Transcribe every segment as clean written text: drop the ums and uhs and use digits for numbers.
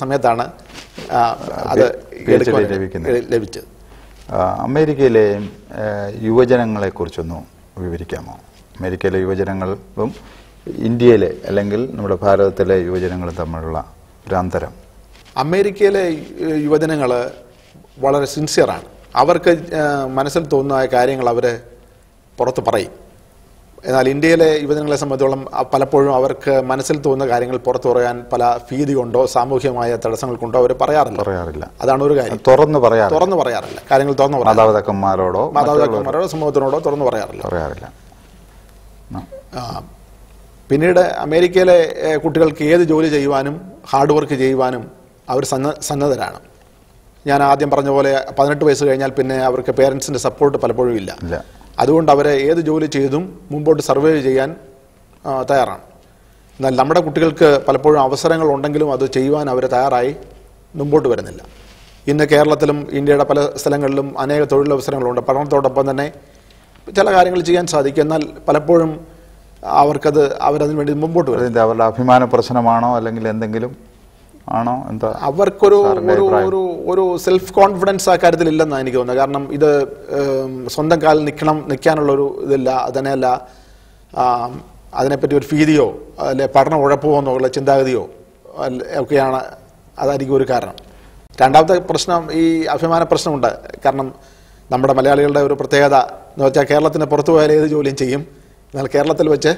സമയത്താണ് അത് ലഭിച്ചത്. അമേരിക്കയിലെ യുവജനങ്ങളെക്കുറിച്ചൊന്ന് വിവരിക്കാമോ? അമേരിക്കയിലെ യുവജനങ്ങളും ഇന്ത്യയിലെ അല്ലെങ്കിൽ നമ്മുടെ ഭാരതത്തിലെ യുവജനങ്ങളും തമ്മിലുള്ള ഒരു അന്തരം. അമേരിക്കയിലെ യുവജനങ്ങൾ വളരെ സിൻസിയറാണ്. അവർക്ക് മനസ്സിൽ തോന്നുന്ന കാര്യങ്ങൾ അവർ പുറത്ത് പറയും. എന്നാൽ ഇന്ത്യയിലെ യുവജനങ്ങളെ സംബന്ധിച്ചോളം പലപ്പോഴും അവർക്ക് മനസ്സിൽ തോന്നുന്ന കാര്യങ്ങൾ പുറത്തു പറയാൻ പല ഭീതി കൊണ്ടോ സാമൂഹ്യമായ തടസ്സങ്ങൾ കൊണ്ടോ അവർ പറയാറില്ല. അതാണ് ഒരു കാര്യം. തുറന്നു പറയാറില്ല. കാര്യങ്ങൾ തുറന്നു മാതാപിതാക്കന്മാരോടോ സമൂഹത്തിനോടോ തുറന്നു പറയാറില്ല. പിന്നീട് അമേരിക്കയിലെ കുട്ടികൾക്ക് ഏത് ജോലി ചെയ്യുവാനും ഹാർഡ് വർക്ക് ചെയ്യുവാനും അവർ സന്നദ്ധരാണ്. ഞാൻ ആദ്യം പറഞ്ഞ പോലെ 18 വയസ്സ് കഴിഞ്ഞാൽ പിന്നെ അവർക്ക് പേരൻസിൻ്റെ സപ്പോർട്ട് പലപ്പോഴും ഇല്ല. അതുകൊണ്ട് അവരെ ഏത് ജോലി ചെയ്തും മുമ്പോട്ട് സർവൈവ് ചെയ്യാൻ തയ്യാറാണ്. എന്നാൽ നമ്മുടെ കുട്ടികൾക്ക് പലപ്പോഴും അവസരങ്ങൾ ഉണ്ടെങ്കിലും അത് ചെയ്യുവാൻ അവർ തയ്യാറായി മുമ്പോട്ട് വരുന്നില്ല. ഇന്ന് കേരളത്തിലും ഇന്ത്യയുടെ പല സ്ഥലങ്ങളിലും അനേക തൊഴിലവസരങ്ങളുണ്ട്. പഠനത്തോടൊപ്പം തന്നെ ചില കാര്യങ്ങൾ ചെയ്യാൻ സാധിക്കും. എന്നാൽ പലപ്പോഴും അവരതിനു വേണ്ടി മുമ്പോട്ട് വരും. അവരുടെ അഭിമാന പ്രശ്നമാണോ അല്ലെങ്കിൽ എന്തെങ്കിലും ആണോ? എന്താ അവർക്കൊരു ഒരു സെൽഫ് കോൺഫിഡൻസ് ആ കാര്യത്തിൽ ഇല്ലെന്നാണ് എനിക്ക് തോന്നുന്നത്. കാരണം ഇത് സ്വന്തം കാലിൽ നിൽക്കാനുള്ളൊരു ഇതില്ല. അതന്നെയല്ല അതിനെപ്പറ്റി ഒരു ഭീതിയോ അല്ലെ പഠനം ഉഴപ്പോ എന്നുള്ള ചിന്താഗതിയോ ഒക്കെയാണ്. അതായിരിക്കും ഒരു കാരണം. രണ്ടാമത്തെ പ്രശ്നം ഈ അഭിമാന പ്രശ്നമുണ്ട്. കാരണം നമ്മുടെ മലയാളികളുടെ ഒരു പ്രത്യേകത എന്ന് വെച്ചാൽ കേരളത്തിന് പുറത്തു പോയാൽ ഏത് ജോലിയും ചെയ്യും, എന്നാൽ കേരളത്തിൽ വെച്ച്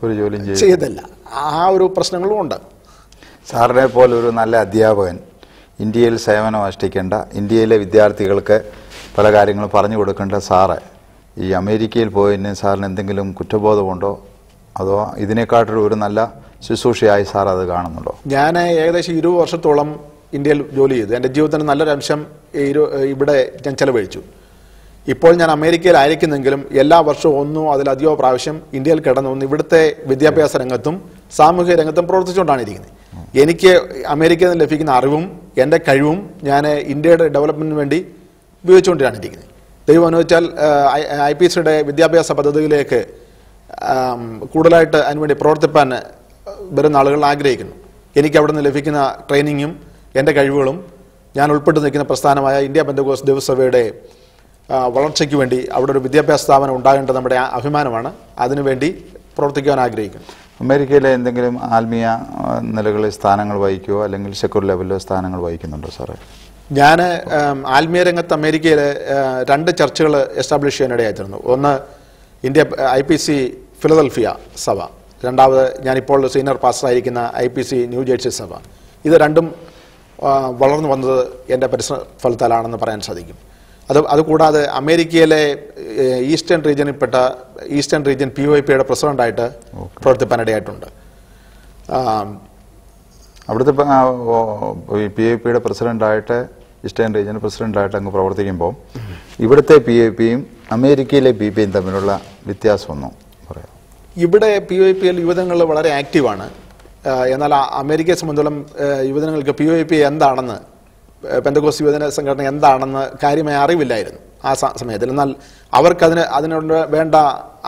ഒരു ജോലിയും ചെയ്തില്ല. ആ ഒരു പ്രശ്നങ്ങളും ഉണ്ട്. സാറിനെ പോലെ ഒരു നല്ല അധ്യാപകൻ ഇന്ത്യയിൽ സേവനം അനുഷ്ഠിക്കേണ്ട, ഇന്ത്യയിലെ വിദ്യാർത്ഥികൾക്ക് പല കാര്യങ്ങളും പറഞ്ഞു കൊടുക്കേണ്ട സാറ് ഈ അമേരിക്കയിൽ പോയതിന് സാറിന് എന്തെങ്കിലും കുറ്റബോധമുണ്ടോ? അതോ ഇതിനെക്കാട്ടൊരു ഒരു നല്ല ശുശ്രൂഷയായി സാർ അത് കാണുന്നുണ്ടോ? ഞാൻ ഏകദേശം 20 വർഷത്തോളം ഇന്ത്യയിൽ ജോലി ചെയ്തു. എൻ്റെ ജീവിതത്തിന് നല്ലൊരു അംശം ഇവിടെ ഞാൻ ചെലവഴിച്ചു. ഇപ്പോൾ ഞാൻ അമേരിക്കയിലായിരിക്കുന്നെങ്കിലും എല്ലാ വർഷവും ഒന്നോ അതിലധികമോ പ്രാവശ്യം ഇന്ത്യയിൽ കിടന്നു ഇവിടുത്തെ വിദ്യാഭ്യാസ രംഗത്തും സാമൂഹിക രംഗത്തും പ്രവർത്തിച്ചുകൊണ്ടാണ് ഇരിക്കുന്നത്. എനിക്ക് അമേരിക്കയിൽ നിന്ന് ലഭിക്കുന്ന അറിവും എൻ്റെ കഴിവും ഞാൻ ഇന്ത്യയുടെ ഡെവലപ്മെൻറ്റിന് വേണ്ടി ഉപയോഗിച്ചുകൊണ്ടാണ് ഇരിക്കുന്നത്. ദൈവം അനുവദിച്ചാൽ IPCയുടെ വിദ്യാഭ്യാസ പദ്ധതിയിലേക്ക് കൂടുതലായിട്ട് അതിനുവേണ്ടി പ്രവർത്തിപ്പാൻ വരുന്ന ആളുകൾ ആഗ്രഹിക്കുന്നു. എനിക്ക് അവിടെ നിന്ന് ലഭിക്കുന്ന ട്രെയിനിങ്ങും എൻ്റെ കഴിവുകളും ഞാൻ ഉൾപ്പെട്ട് നിൽക്കുന്ന പ്രസ്ഥാനമായ ഇന്ത്യ പെന്തക്കോസ്ത് ദൈവസഭയുടെ വളർച്ചയ്ക്ക് വേണ്ടി അവിടെ ഒരു വിദ്യാഭ്യാസ സ്ഥാപനം ഉണ്ടാകേണ്ടത് നമ്മുടെ അഭിമാനമാണ്. അതിനുവേണ്ടി പ്രവർത്തിക്കാൻ ആഗ്രഹിക്കുന്നു. അമേരിക്കയിലെ എന്തെങ്കിലും ആത്മീയ നിലകളിൽ സ്ഥാനങ്ങൾ വഹിക്കുകയോ അല്ലെങ്കിൽ സെക്യുലർ ലെവലിലോ സ്ഥാനങ്ങൾ വഹിക്കുന്നുണ്ടോ സാറേ? ഞാൻ ആത്മീയ രംഗത്ത് അമേരിക്കയിലെ 2 ചർച്ചുകൾ എസ്റ്റാബ്ലിഷ് ചെയ്യാനിടയായിത്തീർന്നു. ഒന്ന് IPC ഫിലദൽഫിയ സഭ, രണ്ടാമത് ഞാനിപ്പോൾ സീനിയർ പാസ്റ്ററായിരിക്കുന്ന IPC ന്യൂ ജേഴ്സി സഭ. ഇത് രണ്ടും വളർന്നു വന്നത് എൻ്റെ പരിശ്രമഫലത്താലാണെന്ന് പറയാൻ സാധിക്കും. അതുകൂടാതെ അമേരിക്കയിലെ ഈസ്റ്റേൺ റീജിയൻ POIPയുടെ പ്രസിഡന്റായിട്ട് പ്രവർത്തിപ്പാനിടയായിട്ടുണ്ട്. അവിടുത്തെ POIPയുടെ പ്രസിഡന്റായിട്ട് ഈസ്റ്റേൺ റീജിയൻ പ്രസിഡന്റായിട്ട് അങ്ങ് പ്രവർത്തിക്കുമ്പോൾ ഇവിടുത്തെ POIPയും അമേരിക്കയിലെ POIPയും തമ്മിലുള്ള വ്യത്യാസമൊന്നും പറയാം. ഇവിടെ POIPയിൽ യുവജനങ്ങൾ വളരെ ആക്റ്റീവാണ്. എന്നാൽ അമേരിക്കയെ സംബന്ധിച്ചോളം യുവജനങ്ങൾക്ക് POIP എന്താണെന്ന്, പെന്തക്കോസ്ത് യുവജന സംഘടന എന്താണെന്ന് കാര്യമായ അറിവില്ലായിരുന്നു ആ സമയത്തിൽ. എന്നാൽ അതിനോട് വേണ്ട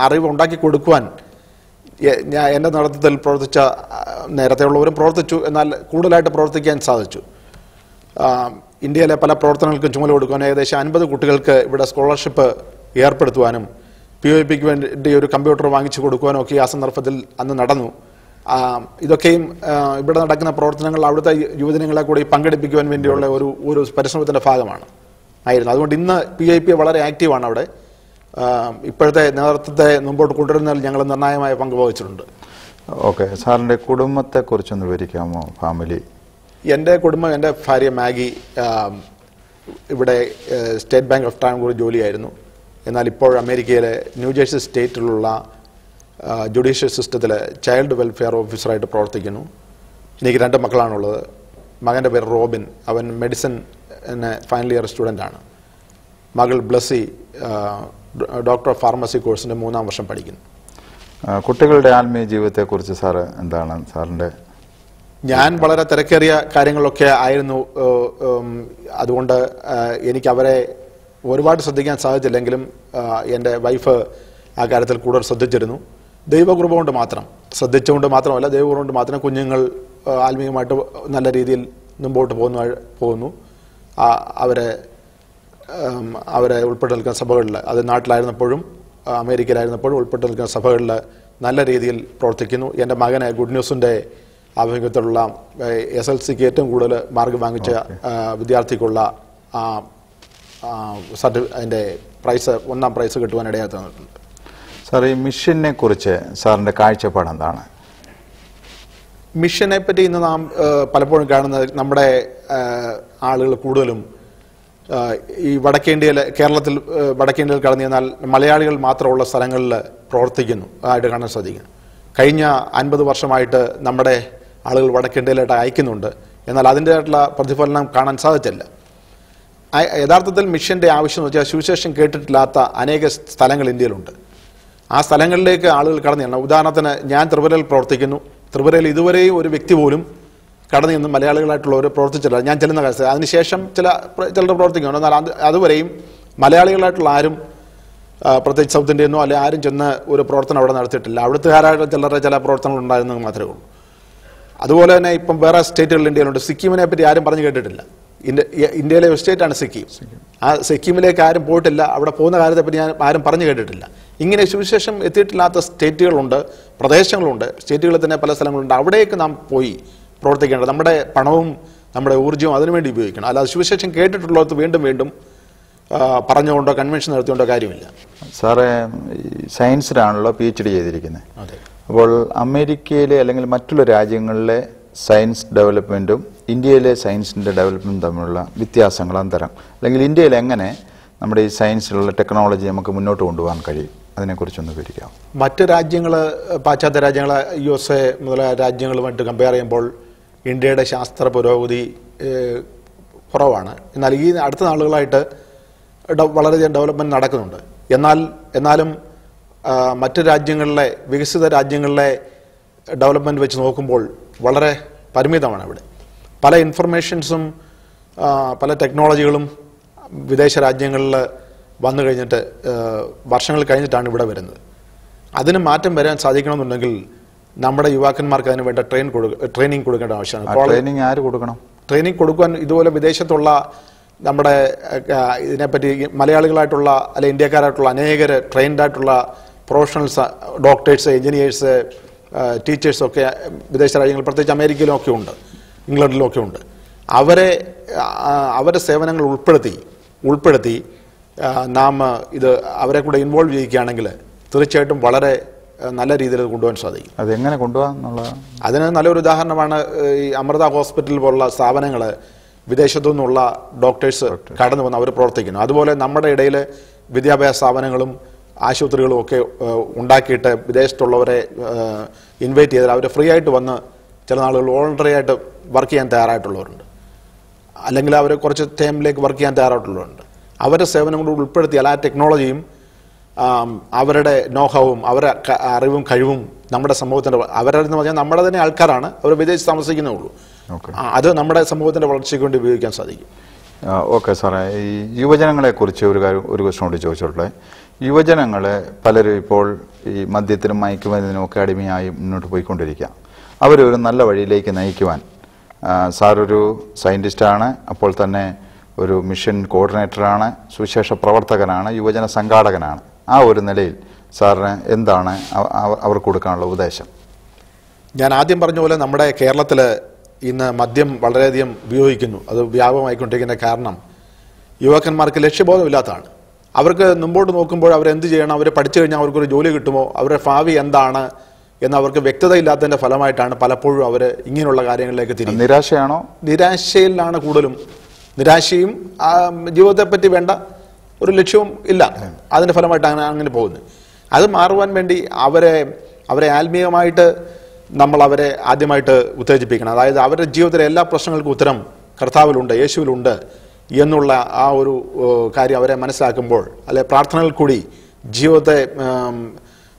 അറിവ് ഉണ്ടാക്കി കൊടുക്കുവാൻ എൻ്റെ നേതൃത്വത്തിൽ പ്രവർത്തിച്ച നേരത്തെയുള്ളവരും പ്രവർത്തിച്ചു. എന്നാൽ കൂടുതലായിട്ട് പ്രവർത്തിക്കാൻ സാധിച്ചു. ഇന്ത്യയിലെ പല പ്രവർത്തനങ്ങൾക്കും ചുമതല കൊടുക്കുവാൻ ഏകദേശം 50 കുട്ടികൾക്ക് ഇവിടെ സ്കോളർഷിപ്പ് ഏർപ്പെടുത്തുവാനും POIPക്ക് വേണ്ടി ഒരു കമ്പ്യൂട്ടർ വാങ്ങിച്ചു കൊടുക്കുവാനും ഒക്കെ ആ സന്ദർഭത്തിൽ അന്ന് നടന്നു. ഇതൊക്കെയും ഇവിടെ നടക്കുന്ന പ്രവർത്തനങ്ങൾ അവിടുത്തെ യുവജനങ്ങളെ കൂടി പങ്കെടുപ്പിക്കുവാൻ വേണ്ടിയുള്ള ഒരു പരിശ്രമത്തിൻ്റെ ഭാഗമാണ് ആയിരുന്നു. അതുകൊണ്ട് ഇന്ന് POIP വളരെ ആക്റ്റീവാണ് അവിടെ. ഇപ്പോഴത്തെ നേതൃത്വത്തെ മുമ്പോട്ട് കൊണ്ടുവരുന്നതിൽ ഞങ്ങൾ നിർണായകമായ പങ്ക് വഹിച്ചിട്ടുണ്ട്. ഓക്കെ, സാറിൻ്റെ കുടുംബത്തെക്കുറിച്ചൊന്ന് വിവരിക്കാമോ? ഫാമിലി? എൻ്റെ കുടുംബം, എൻ്റെ ഭാര്യ മാഗി ഇവിടെ സ്റ്റേറ്റ് ബാങ്ക് ഓഫ് ട്രാവൻകൂർ ജോലിയായിരുന്നു. എന്നാൽ ഇപ്പോൾ അമേരിക്കയിലെ ന്യൂ ജേഴ്സി സ്റ്റേറ്റിലുള്ള ജുഡീഷ്യൽ സിസ്റ്റത്തിൽ ചൈൽഡ് വെൽഫെയർ ഓഫീസറായിട്ട് പ്രവർത്തിക്കുന്നു. എനിക്ക് 2 മക്കളാണുള്ളത്. മകൻ്റെ പേര് റോബിൻ, അവൻ മെഡിസിൻ ഫൈനൽ ഇയർ സ്റ്റുഡൻ്റാണ്. മകൾ ബ്ലസ്സി ഡോക്ടർ ഓഫ് ഫാർമസി കോഴ്സിൻ്റെ 3ാം വർഷം പഠിക്കുന്നു. കുട്ടികളുടെ ആത്മീയ ജീവിതത്തെക്കുറിച്ച് സാറ് എന്താണ് സാറിൻ്റെ? ഞാൻ വളരെ തിരക്കേറിയ കാര്യങ്ങളൊക്കെ ആയിരുന്നു. അതുകൊണ്ട് എനിക്ക് അവരെ ഒരുപാട് ശ്രദ്ധിക്കാൻ സാധിച്ചില്ലെങ്കിലും എൻ്റെ വൈഫ് ആ കാര്യത്തിൽ കൂടുതൽ ശ്രദ്ധിച്ചിരുന്നു. ദൈവകൃപ കൊണ്ട് മാത്രം, ശ്രദ്ധിച്ചുകൊണ്ട് മാത്രമല്ല, ദൈവകൃപ കൊണ്ട് മാത്രം കുഞ്ഞുങ്ങൾ ആത്മീയമായിട്ട് നല്ല രീതിയിൽ മുമ്പോട്ട് പോകുന്നു. അവരെ ഉൾപ്പെട്ട് നിൽക്കുന്ന സഭകളിൽ, അത് നാട്ടിലായിരുന്നപ്പോഴും അമേരിക്കയിലായിരുന്നപ്പോഴും ഉൾപ്പെട്ട് നിൽക്കുന്ന സഭകളിൽ നല്ല രീതിയിൽ പ്രവർത്തിക്കുന്നു. എൻ്റെ മകന് ഗുഡ് ന്യൂസിൻ്റെ ആഭിമുഖ്യത്തിലുള്ള SLCക്ക് ഏറ്റവും കൂടുതൽ മാർക്ക് വാങ്ങിച്ച വിദ്യാർത്ഥിക്കുള്ള അതിൻ്റെ പ്രൈസ്, 1ാം പ്രൈസ് കിട്ടുവാൻ ഇടയായി തന്നിട്ടുണ്ട്. സാർ, ഈ മിഷനെ കുറിച്ച് സാറിൻ്റെ കാഴ്ചപ്പാട് എന്താണ്? മിഷനെ പറ്റി ഇന്ന് നാം പലപ്പോഴും കാണുന്നത്, നമ്മുടെ ആളുകൾ കൂടുതലും ഈ കേരളത്തിൽ വടക്കേന്ത്യയിൽ കടന്നു ചെന്നാൽ മലയാളികൾ മാത്രമുള്ള സ്ഥലങ്ങളിൽ പ്രവർത്തിക്കുന്നു ആയിട്ട് കാണാൻ സാധിക്കുന്നു. കഴിഞ്ഞ 50 വർഷമായിട്ട് നമ്മുടെ ആളുകൾ വടക്കേന്ത്യയിലായിട്ട് അയക്കുന്നുണ്ട്. എന്നാൽ അതിൻ്റെതായിട്ടുള്ള പ്രതിഫലനം കാണാൻ സാധിച്ചില്ല. യഥാർത്ഥത്തിൽ മിഷൻ്റെ ആവശ്യം എന്ന് വെച്ചാൽ സുവിശേഷം കേട്ടിട്ടില്ലാത്ത അനേക സ്ഥലങ്ങൾ ഇന്ത്യയിലുണ്ട്. ആ സ്ഥലങ്ങളിലേക്ക് ആളുകൾ കടന്നു ചെല്ലണം. ഉദാഹരണത്തിന്, ഞാൻ ത്രിപുരയിൽ പ്രവർത്തിക്കുന്നു. ത്രിപുരയിൽ ഇതുവരെയും ഒരു വ്യക്തി പോലും കടന്നു നിന്ന് മലയാളികളായിട്ടുള്ളവർ പ്രവർത്തിച്ചില്ല. ഞാൻ ചെല്ലുന്ന കാലത്ത് അതിനുശേഷം ചിലർ പ്രവർത്തിക്കുന്നു. എന്നാൽ അതുവരെയും മലയാളികളായിട്ടുള്ള ആരും, പ്രത്യേകിച്ച് സൗത്ത് ഇന്ത്യന്നോ അല്ലെ ആരും ചെന്ന് ഒരു പ്രവർത്തനം അവിടെ നടത്തിയിട്ടില്ല. അവിടുത്തുകാരായിട്ട് ചില പ്രവർത്തനങ്ങൾ ഉണ്ടായിരുന്നെങ്കിൽ മാത്രമേ ഉള്ളൂ. അതുപോലെ തന്നെ ഇപ്പം വേറെ സ്റ്റേറ്റുകൾ ഇന്ത്യയിലുണ്ട്. സിക്കിമിനെ പറ്റി ആരും പറഞ്ഞു കേട്ടിട്ടില്ല. ഇന്ത്യയിലെ ഒരു സ്റ്റേറ്റാണ് സിക്കിം. ആ സിക്കിമിലേക്ക് ആരും പോയിട്ടില്ല. അവിടെ പോകുന്ന കാര്യത്തെപ്പറ്റി ഞാൻ ആരും പറഞ്ഞു കേട്ടിട്ടില്ല. ഇങ്ങനെ സുവിശേഷം എത്തിയിട്ടില്ലാത്ത സ്റ്റേറ്റുകളുണ്ട്, പ്രദേശങ്ങളുണ്ട്. സ്റ്റേറ്റുകളിൽ തന്നെ പല സ്ഥലങ്ങളുണ്ട്. അവിടേക്ക് നാം പോയി പ്രവർത്തിക്കേണ്ടത്. നമ്മുടെ പണവും നമ്മുടെ ഊർജ്ജവും അതിനുവേണ്ടി ഉപയോഗിക്കണം. അല്ലാതെ സുവിശേഷം കേട്ടിട്ടുള്ളത് വീണ്ടും വീണ്ടും പറഞ്ഞുകൊണ്ടോ കൺവെൻഷൻ നടത്തിക്കൊണ്ടോ കാര്യമില്ല. സാറേ, സയൻസിലാണല്ലോ PhD ചെയ്തിരിക്കുന്നത്. അപ്പോൾ അമേരിക്കയിലെ അല്ലെങ്കിൽ മറ്റുള്ള രാജ്യങ്ങളിലെ സയൻസ് ഡെവലപ്മെൻറ്റും ഇന്ത്യയിലെ സയൻസിൻ്റെ ഡെവലപ്മെൻറ്റും തമ്മിലുള്ള വ്യത്യാസങ്ങൾ, അന്തരം, അല്ലെങ്കിൽ ഇന്ത്യയിൽ എങ്ങനെ നമ്മുടെ ഈ സയൻസിലുള്ള ടെക്നോളജി നമുക്ക് മുന്നോട്ട് കൊണ്ടുപോകാൻ കഴിയും, അതിനെക്കുറിച്ചൊന്ന് വിവരിക്കാം. മറ്റ് രാജ്യങ്ങൾ, പാശ്ചാത്യ രാജ്യങ്ങൾ, USA മുതലായ രാജ്യങ്ങളുമായിട്ട് കമ്പയർ ചെയ്യുമ്പോൾ ഇന്ത്യയുടെ ശാസ്ത്ര പുരോഗതി കുറവാണ്. എന്നാൽ ഈ അടുത്ത നാളുകളായിട്ട് വളരെയധികം ഡെവലപ്മെൻറ്റ് നടക്കുന്നുണ്ട്. എന്നാലും മറ്റ് രാജ്യങ്ങളിലെ, വികസിത രാജ്യങ്ങളിലെ ഡെവലപ്മെൻറ്റ് വെച്ച് നോക്കുമ്പോൾ വളരെ പരിമിതമാണ്. ഇവിടെ പല ഇൻഫർമേഷൻസും പല ടെക്നോളജികളും വിദേശ രാജ്യങ്ങളിൽ വന്നു കഴിഞ്ഞിട്ട് വർഷങ്ങൾ കഴിഞ്ഞിട്ടാണ് ഇവിടെ വരുന്നത്. അതിന് മാറ്റം വരാൻ സാധിക്കണമെന്നുണ്ടെങ്കിൽ നമ്മുടെ യുവാക്കന്മാർക്ക് അതിന് വേണ്ട ട്രെയിനിങ് കൊടുക്കേണ്ട ആവശ്യമാണ്. ട്രെയിനിങ് ആര് കൊടുക്കണം? ട്രെയിനിങ് കൊടുക്കാൻ ഇതുപോലെ വിദേശത്തുള്ള നമ്മുടെ ഇതിനെപ്പറ്റി മലയാളികളായിട്ടുള്ള അല്ലെ ഇന്ത്യക്കാരായിട്ടുള്ള അനേകർ ട്രെയിൻഡ് ആയിട്ടുള്ള പ്രൊഫഷണൽസ്, ഡോക്ടേഴ്സ്, എഞ്ചിനീയേഴ്സ്, ടീച്ചേഴ്സൊക്കെ വിദേശ രാജ്യങ്ങൾ, പ്രത്യേകിച്ച് അമേരിക്കയിലും ഒക്കെ ഉണ്ട്, ഇംഗ്ലണ്ടിലും ഒക്കെ ഉണ്ട്. അവരുടെ സേവനങ്ങൾ ഉൾപ്പെടുത്തി നാം അവരെ കൂടെ ഇൻവോൾവ് ചെയ്യിക്കുകയാണെങ്കിൽ തീർച്ചയായിട്ടും വളരെ നല്ല രീതിയിൽ കൊണ്ടുപോകാൻ സാധിക്കും. അതെങ്ങനെ കൊണ്ടുപോകാൻ? അതിന് നല്ലൊരു ഉദാഹരണമാണ് ഈ അമൃത ഹോസ്പിറ്റൽ പോലുള്ള സ്ഥാപനങ്ങൾ. വിദേശത്തു നിന്നുള്ള ഡോക്ടേഴ്സ് കടന്നു വന്ന് അവർ പ്രവർത്തിക്കുന്നു. അതുപോലെ നമ്മുടെ ഇടയിൽ വിദ്യാഭ്യാസ സ്ഥാപനങ്ങളും ആശുപത്രികളും ഒക്കെ ഉണ്ടാക്കിയിട്ട് വിദേശത്തുള്ളവരെ ഇൻവൈറ്റ് ചെയ്താൽ അവർ ഫ്രീ ആയിട്ട് വന്ന് ചില നാളുകൾ വോളണ്ടറി ആയിട്ട് വർക്ക് ചെയ്യാൻ തയ്യാറായിട്ടുള്ളവരുണ്ട്. അല്ലെങ്കിൽ അവർ കുറച്ച് ടൈമിലേക്ക് വർക്ക് ചെയ്യാൻ തയ്യാറായിട്ടുള്ളവരുണ്ട്. അവരുടെ സേവനങ്ങൾ ഉൾപ്പെടുത്തിയാൽ ആ ടെക്നോളജിയും അവരുടെ നോഹവും അവരുടെ അറിവും കഴിവും നമ്മുടെ സമൂഹത്തിൻ്റെ, അവരെന്ന് പറഞ്ഞാൽ നമ്മുടെ തന്നെ ആൾക്കാരാണ്, അവർ വിദേശത്ത് താമസിക്കുന്നേ ഉള്ളൂ. അത് നമ്മുടെ സമൂഹത്തിൻ്റെ വളർച്ചയ്ക്ക് വേണ്ടി ഉപയോഗിക്കാൻ സാധിക്കും. ഓക്കെ സാറേ, ഈ യുവജനങ്ങളെക്കുറിച്ച് ഒരു ക്വസ്റ്റ്യൻ കൂടി ചോദിച്ചോട്ടെ. യുവജനങ്ങൾ പലരും ഇപ്പോൾ ഈ മദ്യത്തിനും മയക്കുമരുന്നിനും ഒക്കെ അടിമയായി മുന്നോട്ട് പോയിക്കൊണ്ടിരിക്കുക. അവരൊരു നല്ല വഴിയിലേക്ക് നയിക്കുവാൻ സാറൊരു സയൻറ്റിസ്റ്റാണ്, അപ്പോൾ തന്നെ ഒരു മിഷൻ കോർഡിനേറ്ററാണ്, സുവിശേഷ പ്രവർത്തകനാണ്, യുവജന സംഘാടകനാണ്. ആ ഒരു നിലയിൽ സാറിന് എന്താണ് അവർക്ക് കൊടുക്കാനുള്ള ഉപദേശം? ഞാൻ ആദ്യം പറഞ്ഞ പോലെ നമ്മുടെ കേരളത്തിൽ ഇന്ന് മദ്യം വളരെയധികം ഉപയോഗിക്കുന്നു. അത് വ്യാപകമായിക്കൊണ്ടിരിക്കുന്ന കാരണം യുവാക്കന്മാർക്ക് ലക്ഷ്യബോധമില്ലാത്തതാണ്. അവർക്ക് മുമ്പോട്ട് നോക്കുമ്പോൾ അവരെന്ത് ചെയ്യണം, അവർ പഠിച്ചു കഴിഞ്ഞാൽ അവർക്കൊരു ജോലി കിട്ടുമോ, അവരുടെ ഭാവി എന്താണ് എന്ന് അവർക്ക് വ്യക്തതയില്ലാത്തതിൻ്റെ ഫലമായിട്ടാണ് പലപ്പോഴും അവർ ഇങ്ങനെയുള്ള കാര്യങ്ങളിലേക്ക് തിരിഞ്ഞു. നിരാശയാണോ? നിരാശയിലാണ് കൂടുതലും. നിരാശയും ജീവിതത്തെപ്പറ്റി വേണ്ട ഒരു ലക്ഷ്യവും ഇല്ല, അതിൻ്റെ ഫലമായിട്ടാണ് അങ്ങനെ പോകുന്നത്. അത് മാറുവാൻ വേണ്ടി അവരെ ആത്മീയമായിട്ട് നമ്മൾ അവരെ ആദ്യമായിട്ട് ഉത്തേജിപ്പിക്കണം. അതായത് അവരുടെ ജീവിതത്തിലെ എല്ലാ പ്രശ്നങ്ങൾക്കും ഉത്തരം കർത്താവിലുണ്ട്, യേശുവിലുണ്ട് എന്നുള്ള ആ ഒരു കാര്യം അവരെ മനസ്സിലാക്കുമ്പോൾ, അല്ലെ പ്രാർത്ഥനകൾ കൂടി ജീവിതത്തെ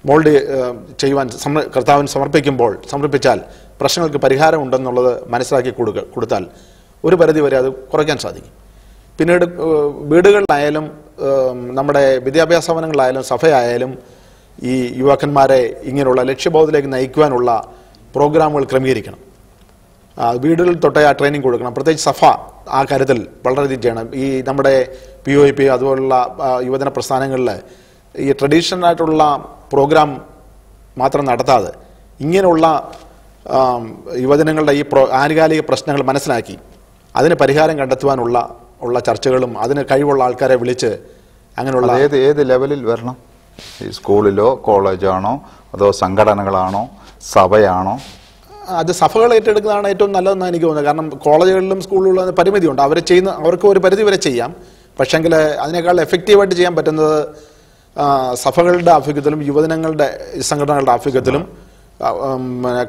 മോൾഡ് ചെയ്യുവാൻ കർത്താവിന് സമർപ്പിച്ചാൽ പ്രശ്നങ്ങൾക്ക് പരിഹാരമുണ്ടെന്നുള്ളത് മനസ്സിലാക്കി കൊടുത്താൽ ഒരു പരിധി വരെ അത് കുറയ്ക്കാൻ സാധിക്കും. പിന്നീട് വീടുകളിലായാലും നമ്മുടെ വിദ്യാഭ്യാസ സ്ഥാപനങ്ങളിലായാലും സഭയായാലും ഈ യുവാക്കന്മാരെ ഇങ്ങനെയുള്ള ലക്ഷ്യബോധത്തിലേക്ക് നയിക്കുവാനുള്ള പ്രോഗ്രാമുകൾ ക്രമീകരിക്കണം. വീടുകളിൽ തൊട്ടേ ആ ട്രെയിനിങ് കൊടുക്കണം. പ്രത്യേകിച്ച് സഭ ആ കാര്യത്തിൽ വളരെയധികം ചെയ്യണം. ഈ നമ്മുടെ POIP അതുപോലുള്ള യുവജന പ്രസ്ഥാനങ്ങളിൽ ഈ ട്രഡീഷണൽ ആയിട്ടുള്ള പ്രോഗ്രാം മാത്രം നടത്താതെ ഇങ്ങനെയുള്ള യുവജനങ്ങളുടെ ഈ ആനുകാലിക പ്രശ്നങ്ങൾ മനസ്സിലാക്കി അതിന് പരിഹാരം കണ്ടെത്തുവാനുള്ള ചർച്ചകളും അതിന് കഴിവുള്ള ആൾക്കാരെ വിളിച്ച് അങ്ങനെയുള്ള ഏത് ലെവലിൽ വരണം? ഈ സ്കൂളിലോ കോളേജാണോ അതോ സംഘടനകളാണോ സഭയാണോ? അത് സഭകൾ ഏറ്റെടുക്കുന്നതാണ് ഏറ്റവും നല്ലതെന്ന് എനിക്ക് തോന്നുന്നത്. കാരണം കോളേജുകളിലും സ്കൂളുകളിലും പരിമിതിയുണ്ട്. അവർക്ക് ഒരു പരിധി വരെ ചെയ്യാം. പക്ഷെങ്കിൽ അതിനേക്കാൾ എഫക്റ്റീവായിട്ട് ചെയ്യാൻ പറ്റുന്നത് സഭകളുടെ ആഭിമുഖ്യത്തിലും യുവജനങ്ങളുടെ സംഘടനകളുടെ ആഭിമുഖ്യത്തിലും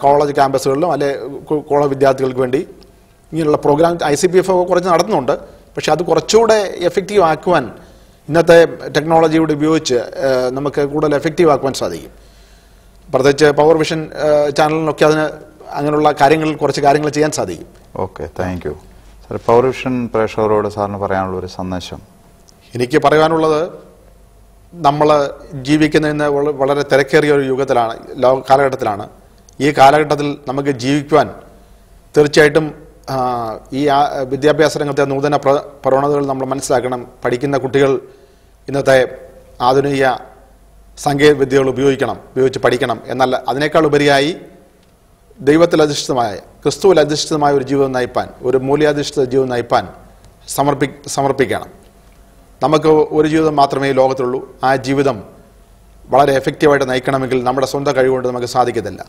കോളേജ് ക്യാമ്പസുകളിലും അല്ലെ കോളേജ് വിദ്യാർത്ഥികൾക്ക് വേണ്ടി ഇങ്ങനെയുള്ള പ്രോഗ്രാം ICPF കുറച്ച് നടത്തുന്നുണ്ട്. പക്ഷെ അത് കുറച്ചുകൂടെ എഫക്റ്റീവ് ആക്കുവാൻ ഇന്നത്തെ ടെക്നോളജിയോട് ഉപയോഗിച്ച് നമുക്ക് കൂടുതൽ എഫക്റ്റീവ് ആക്കുവാൻ സാധിക്കും. പ്രത്യേകിച്ച് പവർ വിഷൻ ചാനലിനൊക്കെ അങ്ങനെയുള്ള കാര്യങ്ങളിൽ കുറച്ച് കാര്യങ്ങൾ ചെയ്യാൻ സാധിക്കും. Okay, thank you sir. Power vision പ്രേക്ഷകരോട് സാറിന് പറയാനുള്ള ഒരു സന്ദേശം? എനിക്ക് പറയാനുള്ളത്, നമ്മൾ ജീവിക്കുന്നതിന് വളരെ തിരക്കേറിയ ഒരു യുഗത്തിലാണ്, കാലഘട്ടത്തിലാണ്. ഈ കാലഘട്ടത്തിൽ നമുക്ക് ജീവിക്കുവാൻ തീർച്ചയായിട്ടും ഈ വിദ്യാഭ്യാസ രംഗത്തെ നൂതന പ്രവണതകൾ നമ്മൾ മനസ്സിലാക്കണം. പഠിക്കുന്ന കുട്ടികൾ ഇന്നത്തെ ആധുനിക സാങ്കേതിക വിദ്യകൾ ഉപയോഗിച്ച് പഠിക്കണം. എന്നാൽ അതിനേക്കാൾ ഉപരിയായി ദൈവത്തിൽ അധിഷ്ഠിതമായ ക്രിസ്തുവിൽ അധിഷ്ഠിതമായ ഒരു ജീവിതം നയിപ്പാൻ, ഒരു മൂല്യാധിഷ്ഠിത ജീവിതം നയിപ്പാൻ സമർപ്പിക്കണം. നമുക്ക് ഒരു ജീവിതം മാത്രമേ ഈ ലോകത്തുള്ളൂ. ആ ജീവിതം വളരെ എഫക്റ്റീവായിട്ട് നയിക്കണമെങ്കിൽ നമ്മുടെ സ്വന്തം കഴിവുകൊണ്ട് നമുക്ക് സാധിക്കത്തില്ല.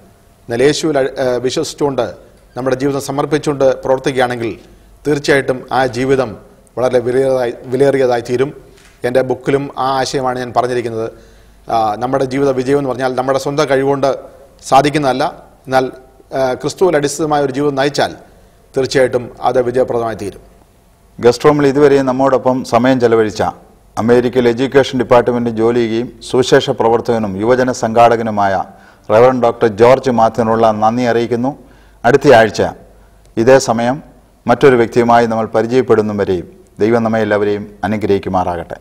എന്നാൽ യേശുവിൽ വിശ്വസിച്ചുകൊണ്ട് നമ്മുടെ ജീവിതം സമർപ്പിച്ചുകൊണ്ട് പ്രവർത്തിക്കുകയാണെങ്കിൽ തീർച്ചയായിട്ടും ആ ജീവിതം വളരെ വിലയേറിയതായി തീരും. എൻ്റെ ബുക്കിലും ആ ആശയമാണ് ഞാൻ പറഞ്ഞിരിക്കുന്നത്. നമ്മുടെ ജീവിത വിജയം എന്ന് പറഞ്ഞാൽ നമ്മുടെ സ്വന്തം കഴിവുകൊണ്ട് സാധിക്കുന്നതല്ല, എന്നാൽ ക്രിസ്തുവിൽ അടിസ്ഥാനമായ ഒരു ജീവിതം നയിച്ചാൽ തീർച്ചയായിട്ടും അത് വിജയപ്രദമായി തീരും. ഗസ്റ്റ് റൂമിൽ ഇതുവരെ നമ്മോടൊപ്പം സമയം ചെലവഴിച്ച അമേരിക്കയിൽ എഡ്യൂക്കേഷൻ ഡിപ്പാർട്ട്മെൻറ്റിൽ ജോലി ചെയ്യുകയും സുവിശേഷ പ്രവർത്തകനും യുവജന സംഘാടകനുമായ റവറൻ ഡോക്ടർ ജോർജ് മാത്യുവിനുള്ള നന്ദി അറിയിക്കുന്നു. അടുത്ത ആഴ്ച ഇതേ സമയം മറ്റൊരു വ്യക്തിയുമായി നമ്മൾ പരിചയപ്പെടുന്നവരെയും ദൈവം നമ്മെ എല്ലാവരെയും അനുഗ്രഹിക്കുമാറാകട്ടെ.